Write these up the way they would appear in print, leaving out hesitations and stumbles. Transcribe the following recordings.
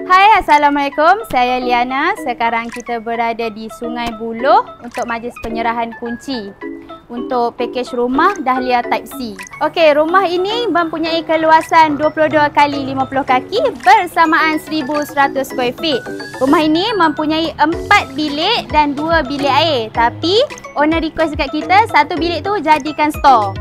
Hai, Assalamualaikum. Saya Liana. Sekarang kita berada di Sungai Buloh untuk majlis penyerahan kunci untuk pakej rumah Dahlia Type C. Okey, rumah ini mempunyai keluasan 22 kali 50 kaki bersamaan 1100 square feet. Rumah ini mempunyai 4 bilik dan 2 bilik air. Tapi owner request dekat kita, satu bilik tu jadikan store.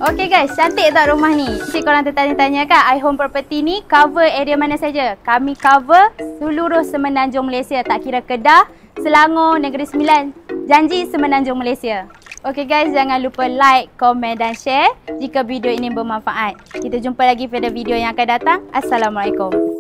Okey guys, cantik tak rumah ni? Mesti korang tertanya-tanya kan, iHome Property ni cover area mana saja? Kami cover seluruh Semenanjung Malaysia, tak kira Kedah, Selangor, Negeri Sembilan, janji Semenanjung Malaysia. Okey guys, jangan lupa like, komen dan share jika video ini bermanfaat. Kita jumpa lagi pada video yang akan datang. Assalamualaikum.